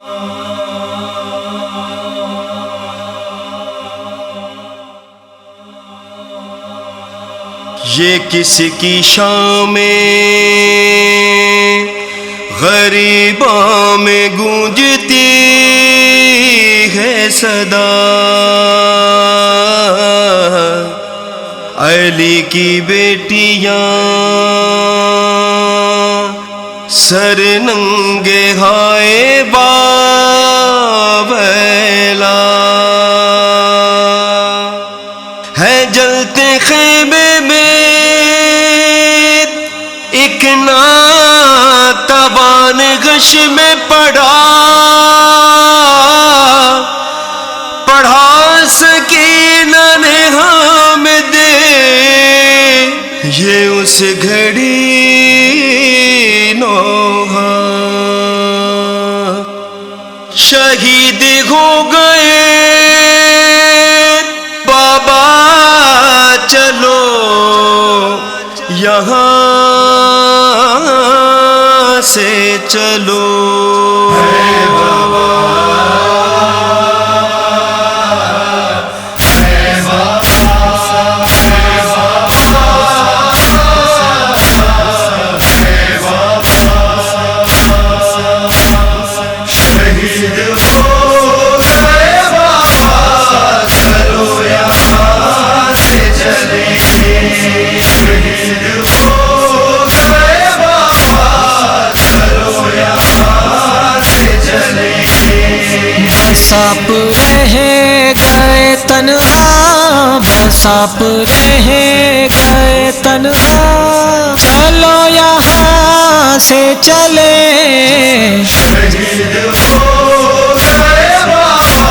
یہ کس کی شام غریباں میں گونجتی ہے صدا، علی کی بیٹیاں سر ننگے ہائے باویلا، ہے جلتے خیمے میں ایک ناتوان غش میں پڑھا سکینہ نے حامد، یہ اس گھڑی نوحہ شہید ہو گئے بابا، چلو یہاں سے چلو بس آپ رہ گئے تنہا، بس آپ رہ گئے تنہا، چلو یہاں سے چلے، شہید ہو گئے بابا،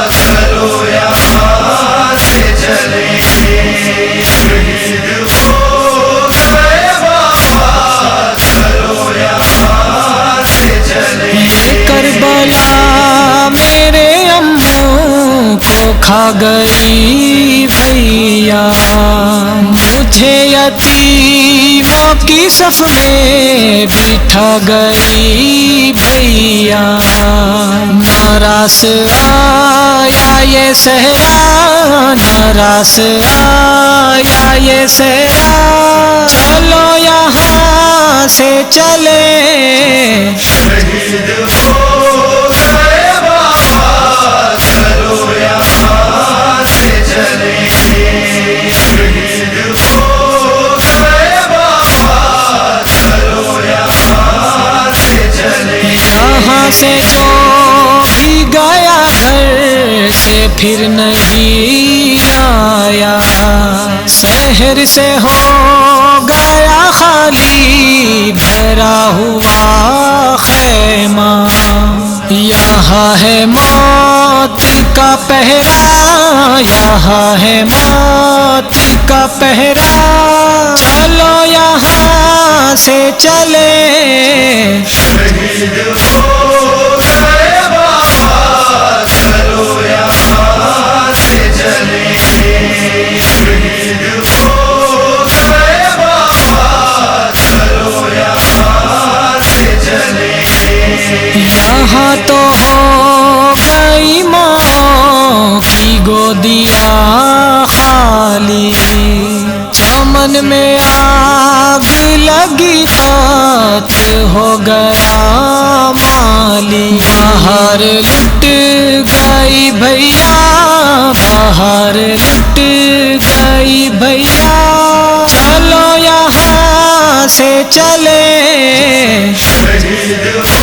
چلو یہاں سے چلے، شہید ہو گئے بابا، چلو یہاں سے چلے، یہ کربلا میرے اموں کو کھا گئی بھیا، مجھے یتیموں کی صف میں بٹھا گئی بھیا، ناراض آیا یہ صحرا، ناراض آیا یہ صحرا، چلو یہاں سے چلے، شہید ہو گئے بابا، چلو یہاں سے چلے، شہید ہو گئے بابا، چلو یہاں سے چلے، یہاں سے جو بھی گیا گھر سے پھر نہیں آیا، شہر سے ہو گیا خالی بھرا ہوا خیمہ، یہاں ہے موت کا پہرا، یہاں ہے موت کا پہرا، چلو یہاں سے چلے، شہید ہو گئے بابا، چلو یہاں سے چلے، شہید ہو گئے بابا، چلو یہاں سے چلے، یہاں تو ہو گئی ماں کی گودیاں خالی، چمن میں آگ لگی قتل ہو گیا مالی، باہر لٹ گئی بھیا، باہر لٹ گئی بھیا، چلو یہاں سے چلے، شہید ہو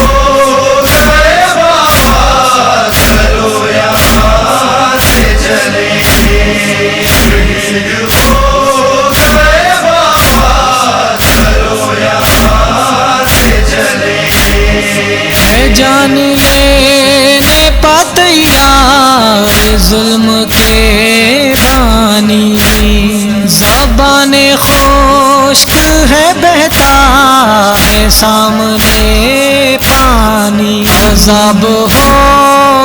گئے بابا، چلو یہاں سے چلے، شہید ہو گئے بابا، چلو یہاں سے چلے، ہے جان لینے پا تیار ظلم کے بانی، زبان خشک ہے بہتا ہے سامنے پانی، عذاب ہو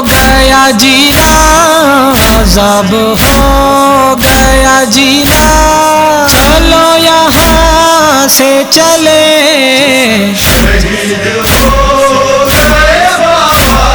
گیا جینا، عذاب ہو گیا جینا، چلو یہاں سے چلے، شہید ہو گئے بابا،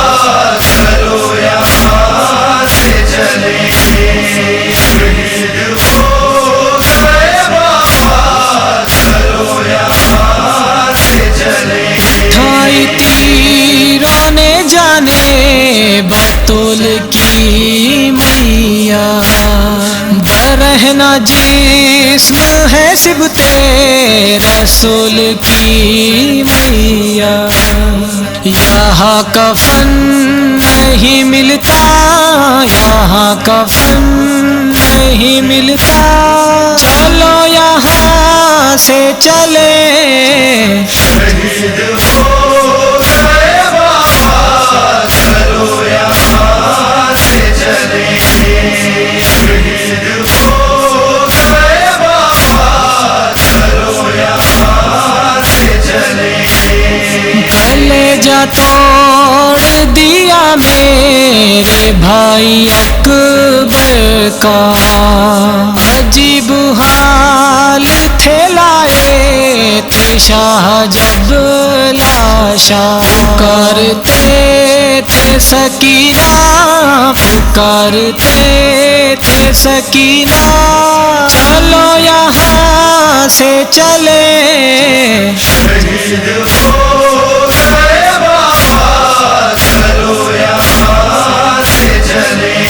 جانے بطول کی میاں، برہنہ جسم ہے صبتے رسول کی میاں، یہاں کفن نہیں ملتا، یہاں کفن نہیں ملتا، چلو یہاں سے چلے شہید ہو گئے بابا چلو یہاں سے چلیں، شہید ہو گئے بابا چلو یہاں سے چلیں، کلیجہ توڑ دیا میرے بھائی اکبر کا، عجیب حال تھے لائے تھے شاہ جب لاشا، پکارتے تھے سکینہ، پکارتے تھے سکینہ، چلو یہاں سے چلے شہید ہو گئے بابا چلو یہاں سے چلیں،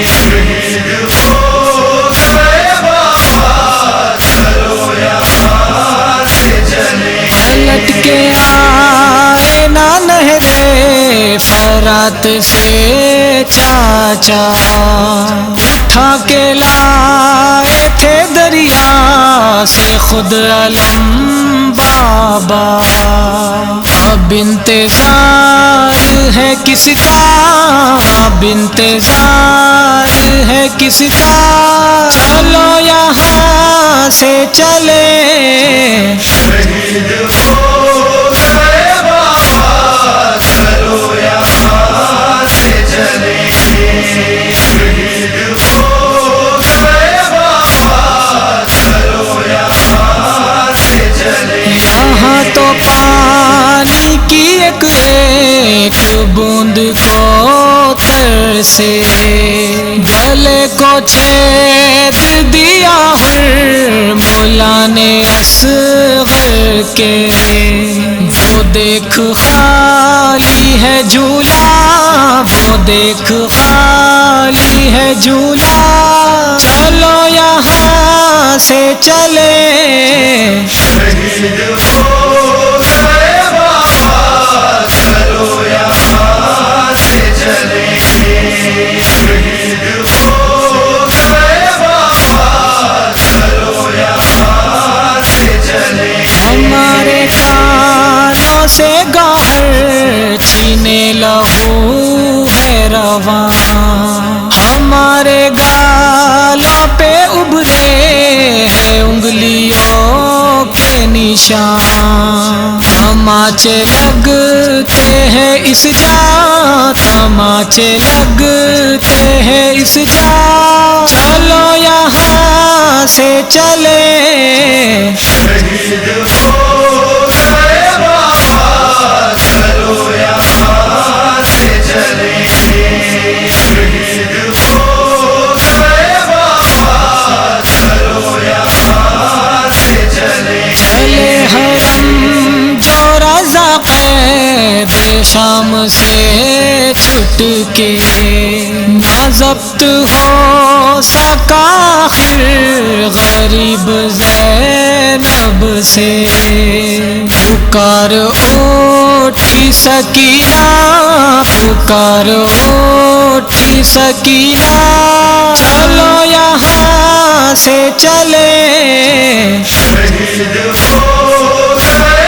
شہید ہو گئے بابا چلو یہاں سے چلیں، پلٹ کے آئے نا نہر فرات سے چاچا، اٹھا کے لائے تھے دریا سے خود علم بابا، اب انتظار ہے کس کا، اب انتظار ہے کس کا، چلو یہاں سے چلے شہید ہو گئے بابا چلو یہاں سے چلیں، شہید ہو گئے بابا چلو یہاں سے چلیں، یہاں تو پانی کی ایک بوند کو ترسے، گلے کو چھید دیا مولا نے اصغر کے، وہ دیکھ خالی ہے جھولا، وہ دیکھ خالی ہے جھولا، چلو یہاں سے چلے شہید ہو گئے بابا چلو یہاں سے چلیں، شہید ہو گئے بابا چلو یہاں سے چلیں، ہمارے کانوں سے گوہر چینے لہو ہے رواں، ہمارے گالوں پہ ابھرے ہیں انگلیوں کے نشان، تماچے لگتے ہیں اس جا، تماچے لگتے ہیں اس جا، چلو یہاں سے چلے شہید ہو گئے بابا چلو یہاں سے چلیں، شہید ہو گئے بابا چلو یہاں سے چلیں، چلے حرم جو رضا قید شام سے چھٹ کے، نہ ضبط ہو سکا آخر غریب زینب سے، پکار اٹھی سکینہ، پکار اٹھی سکینہ، چلو یہاں سے چلے شہید ہو گئے